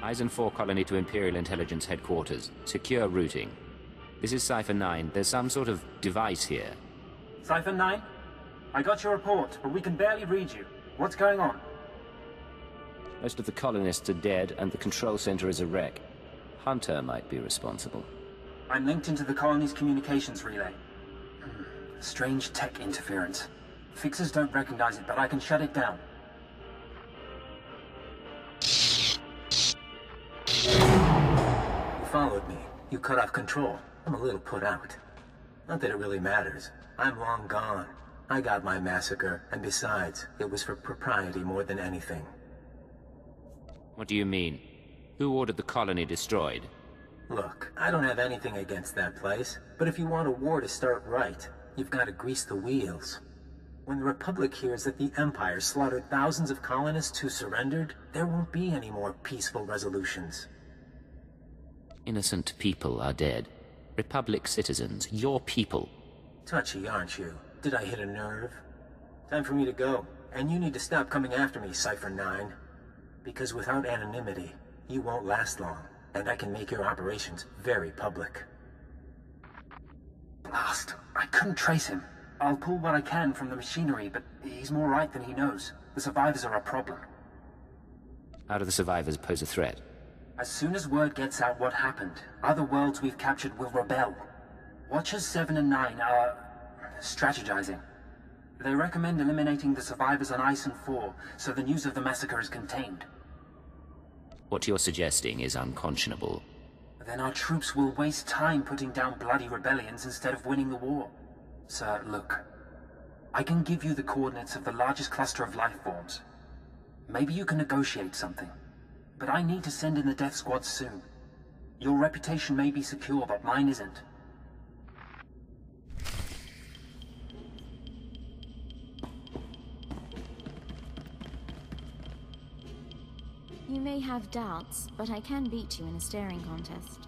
Eizen 4 colony to Imperial Intelligence Headquarters. Secure routing. This is Cipher 9. There's some sort of device here. Cipher 9? I got your report, but we can barely read you. What's going on? Most of the colonists are dead, and the control center is a wreck. Hunter might be responsible. I'm linked into the colony's communications relay. Strange tech interference. Fixers don't recognize it, but I can shut it down. You followed me. You cut off control. I'm a little put out. Not that it really matters. I'm long gone. I got my massacre, and besides, it was for propriety more than anything. What do you mean? Who ordered the colony destroyed? Look, I don't have anything against that place, but if you want a war to start right, you've got to grease the wheels. When the Republic hears that the Empire slaughtered thousands of colonists who surrendered, there won't be any more peaceful resolutions. Innocent people are dead. Republic citizens, your people. Touchy, aren't you? Did I hit a nerve? Time for me to go, and you need to stop coming after me, Cipher 9. Because without anonymity, you won't last long, and I can make your operations very public. Blast! I couldn't trace him. I'll pull what I can from the machinery, but he's more right than he knows. The survivors are a problem. How do the survivors pose a threat? As soon as word gets out what happened, other worlds we've captured will rebel. Watchers 7 and 9 are strategizing. They recommend eliminating the survivors on Eizen 4, so the news of the massacre is contained. What you're suggesting is unconscionable. Then our troops will waste time putting down bloody rebellions instead of winning the war. Sir, look. I can give you the coordinates of the largest cluster of life forms. Maybe you can negotiate something. But I need to send in the death squad soon. Your reputation may be secure, but mine isn't. You may have doubts, but I can beat you in a staring contest.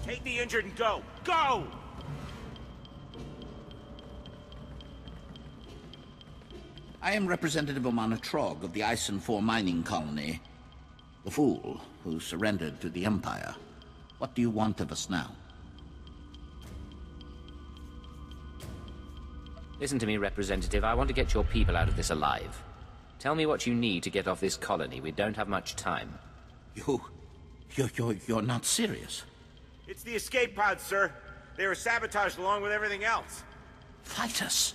Take the injured and go! Go! I am Representative Omana Trog of the Eizen 4 mining colony. The fool who surrendered to the Empire. What do you want of us now? Listen to me, Representative. I want to get your people out of this alive. Tell me what you need to get off this colony. We don't have much time. You're not serious. It's the escape pods, sir. They were sabotaged along with everything else. Fight us.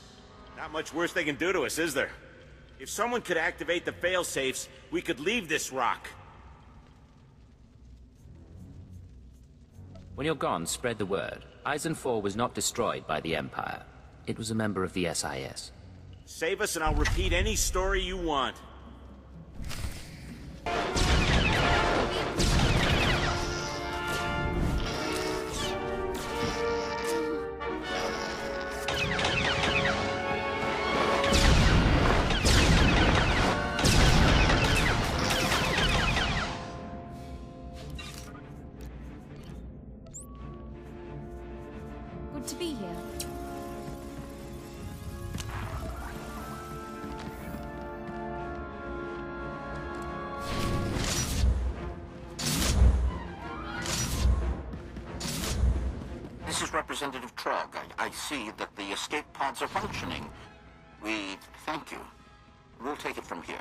Not much worse they can do to us, is there? If someone could activate the fail-safes, we could leave this rock. When you're gone, spread the word. Eizen 4 was not destroyed by the Empire. It was a member of the SIS. Save us and I'll repeat any story you want. Good to be here. This is Representative Trog. I see that the escape pods are functioning. We thank you. We'll take it from here.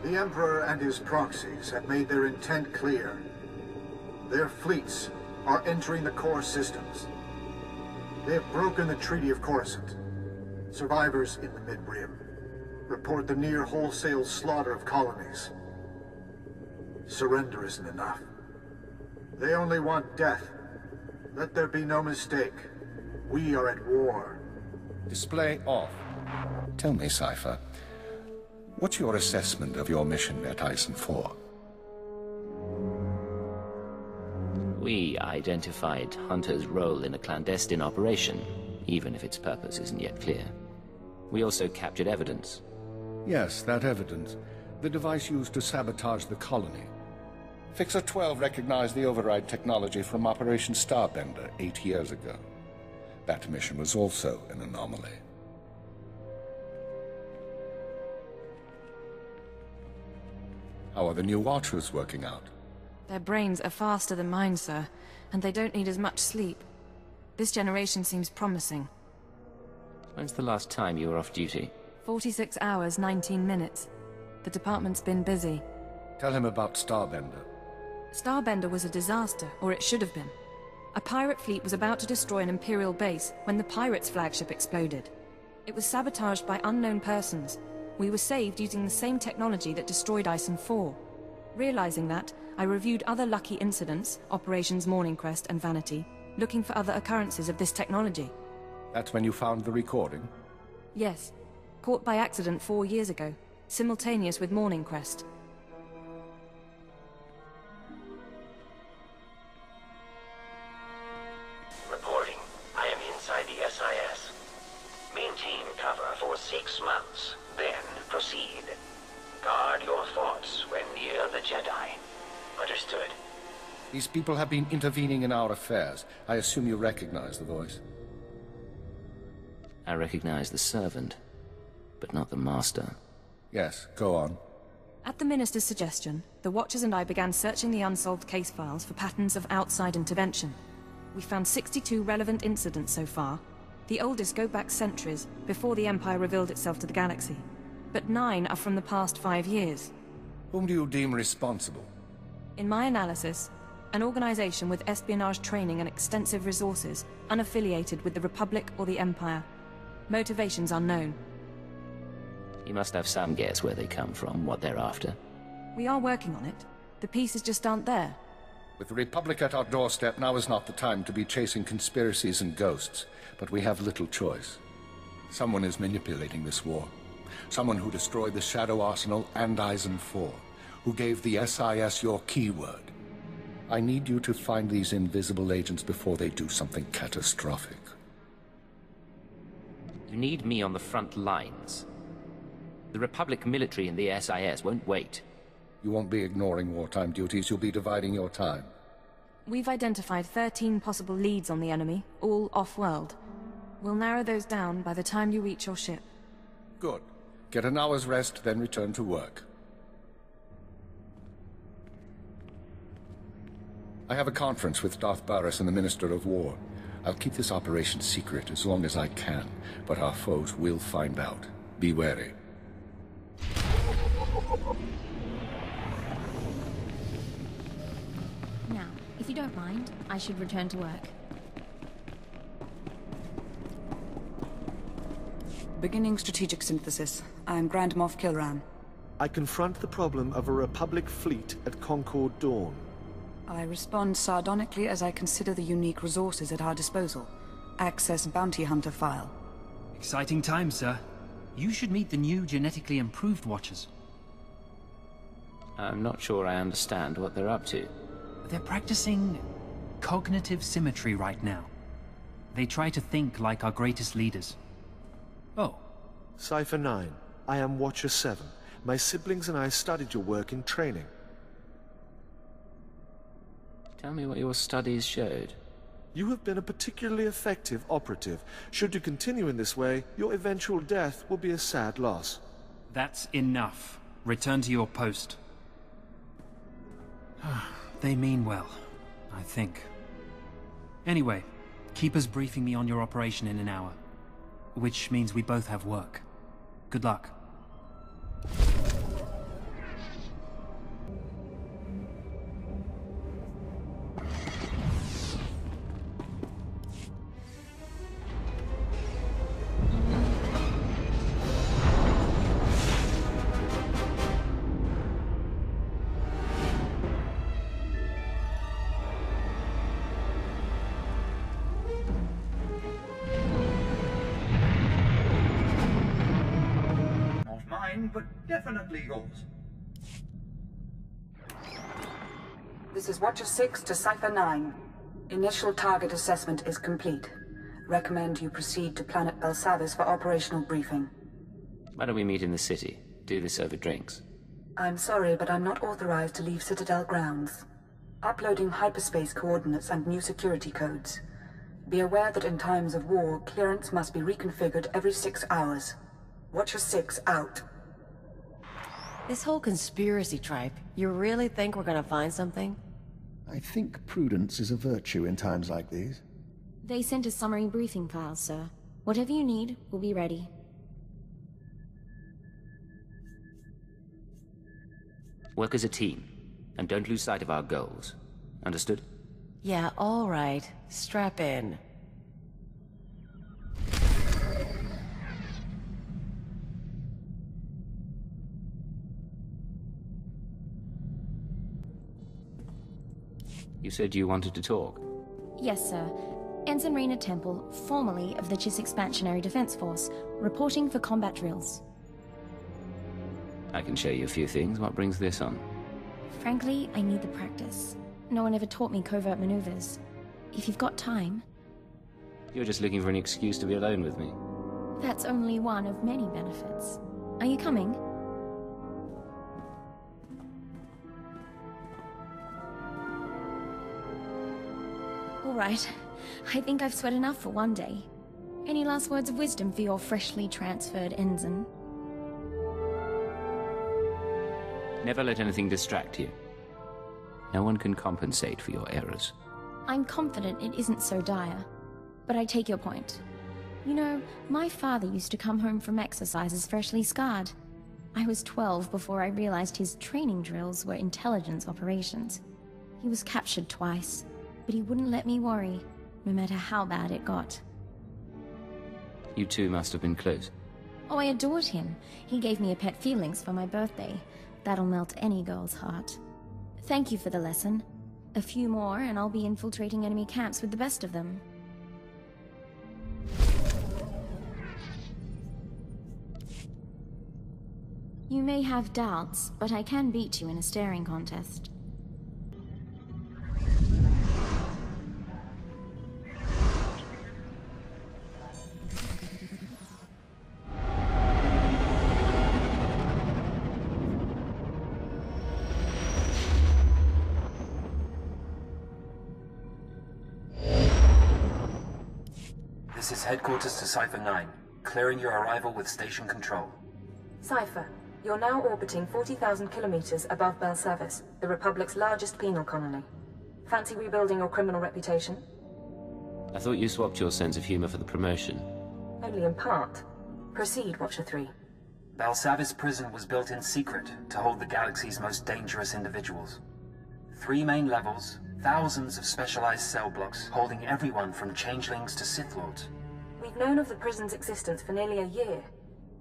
The Emperor and his proxies have made their intent clear. Their fleets are entering the core systems. They have broken the Treaty of Coruscant. Survivors in the Mid-Rim. report the near wholesale slaughter of colonies. Surrender isn't enough. They only want death. Let there be no mistake. We are at war. Display off. Tell me, Cypher, what's your assessment of your mission at Eizen 4? We identified Hunter's role in a clandestine operation, even if its purpose isn't yet clear. We also captured evidence. Yes, that evidence. The device used to sabotage the colony. Fixer 12 recognized the override technology from Operation Starbender 8 years ago. That mission was also an anomaly. How are the new Watchers working out? Their brains are faster than mine, sir, and they don't need as much sleep. This generation seems promising. When's the last time you were off duty? 46 hours, 19 minutes. The department's been busy. Tell him about Starbender. Starbender was a disaster, or it should have been. A pirate fleet was about to destroy an Imperial base when the pirates' flagship exploded. It was sabotaged by unknown persons. We were saved using the same technology that destroyed Eizen 4. Realizing that, I reviewed other lucky incidents, Operations Morning Crest and Vanity, looking for other occurrences of this technology. That's when you found the recording? Yes. Caught by accident 4 years ago, simultaneous with Morning Crest. Reporting. I am inside the SIS. Maintain cover for 6 months, then proceed. Guard your thoughts when near the Jedi. Understood. These people have been intervening in our affairs. I assume you recognize the voice. I recognize the servant, but not the master. Yes, go on. At the Minister's suggestion, the Watchers and I began searching the unsolved case files for patterns of outside intervention. We found 62 relevant incidents so far. The oldest go back centuries, before the Empire revealed itself to the galaxy. But 9 are from the past 5 years. Whom do you deem responsible? In my analysis, an organization with espionage training and extensive resources, unaffiliated with the Republic or the Empire. Motivations unknown. You must have some guess where they come from, what they're after. We are working on it. The pieces just aren't there. With the Republic at our doorstep, now is not the time to be chasing conspiracies and ghosts, but we have little choice. Someone is manipulating this war. Someone who destroyed the Shadow Arsenal and Eizen 4, who gave the SIS your keyword. I need you to find these invisible agents before they do something catastrophic. You need me on the front lines. The Republic military and the SIS won't wait. You won't be ignoring wartime duties, you'll be dividing your time. We've identified 13 possible leads on the enemy, all off-world. We'll narrow those down by the time you reach your ship. Good. Get an hour's rest, then return to work. I have a conference with Darth Baras and the Minister of War. I'll keep this operation secret as long as I can, but our foes will find out. Be wary. Now, if you don't mind, I should return to work. Beginning strategic synthesis. I am Grand Moff Kilran. I confront the problem of a Republic fleet at Concord Dawn. I respond sardonically as I consider the unique resources at our disposal. Access Bounty Hunter file. Exciting times, sir. You should meet the new genetically improved Watchers. I'm not sure I understand what they're up to. They're practicing cognitive symmetry right now. They try to think like our greatest leaders. Oh. Cypher 9. I am Watcher 7. My siblings and I studied your work in training. Tell me what your studies showed. You have been a particularly effective operative. Should you continue in this way, your eventual death will be a sad loss. That's enough. Return to your post. They mean well, I think. Anyway, Keeper's briefing me on your operation in an hour. Which means we both have work. Good luck. mine, but definitely yours. This is Watcher 6 to Cipher 9. Initial target assessment is complete. Recommend you proceed to planet Belsavis for operational briefing. Why don't we meet in the city? Do this over drinks. I'm sorry, but I'm not authorized to leave Citadel grounds. Uploading hyperspace coordinates and new security codes. Be aware that in times of war, clearance must be reconfigured every 6 hours. Watcher 6 out. This whole conspiracy tripe, you really think we're gonna find something? I think prudence is a virtue in times like these. They sent a summary briefing file, sir. Whatever you need, we'll be ready. Work as a team, and don't lose sight of our goals. Understood? Yeah, all right. Strap in. You said you wanted to talk. Yes, sir. Ensign Rena Temple, formerly of the Chiss Expansionary Defense Force, reporting for combat drills. I can show you a few things. What brings this on? Frankly, I need the practice. No one ever taught me covert maneuvers. If you've got time... You're just looking for an excuse to be alone with me. That's only one of many benefits. Are you coming? All right. I think I've sweat enough for one day. Any last words of wisdom for your freshly transferred ensign? Never let anything distract you. No one can compensate for your errors. I'm confident it isn't so dire, but I take your point. You know, my father used to come home from exercises freshly scarred. I was 12 before I realized his training drills were intelligence operations. He was captured twice, but he wouldn't let me worry, no matter how bad it got. You two must have been close. Oh, I adored him. He gave me a pet feelings for my birthday. That'll melt any girl's heart. Thank you for the lesson. A few more, and I'll be infiltrating enemy camps with the best of them. You may have doubts, but I can beat you in a staring contest. This is headquarters to Cipher 9, clearing your arrival with station control. Cipher, you're now orbiting 40,000 kilometers above Belsavis, the Republic's largest penal colony. Fancy rebuilding your criminal reputation? I thought you swapped your sense of humor for the promotion. Only in part. Proceed, Watcher 3. Belsavis prison was built in secret to hold the galaxy's most dangerous individuals. 3 main levels, thousands of specialized cell blocks holding everyone from changelings to Sith Lords. We've known of the prison's existence for nearly a year.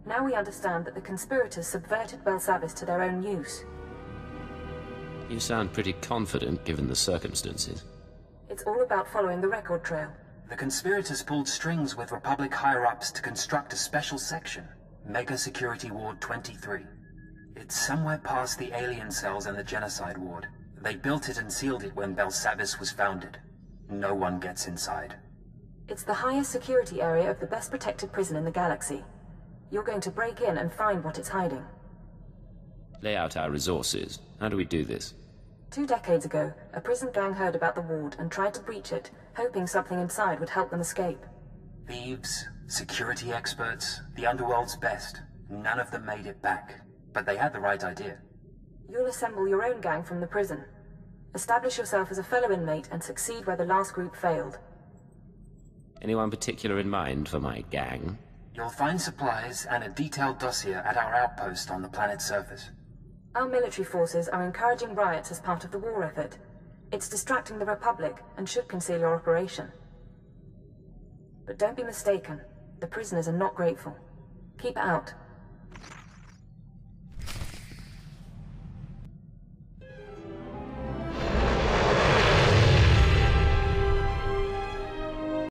Now we understand that the conspirators subverted Belsavis to their own use. You sound pretty confident given the circumstances. It's all about following the record trail. The conspirators pulled strings with Republic higher-ups to construct a special section, Mega Security Ward 23. It's somewhere past the alien cells and the genocide ward. They built it and sealed it when Belsavis was founded. No one gets inside. It's the highest security area of the best protected prison in the galaxy. You're going to break in and find what it's hiding. Lay out our resources. How do we do this? 2 decades ago, a prison gang heard about the ward and tried to breach it, hoping something inside would help them escape. Thieves, security experts, the underworld's best. None of them made it back. But they had the right idea. You'll assemble your own gang from the prison. Establish yourself as a fellow inmate and succeed where the last group failed. Anyone particular in mind for my gang? You'll find supplies and a detailed dossier at our outpost on the planet's surface. Our military forces are encouraging riots as part of the war effort. It's distracting the Republic and should conceal your operation. But don't be mistaken. The prisoners are not grateful. Keep out.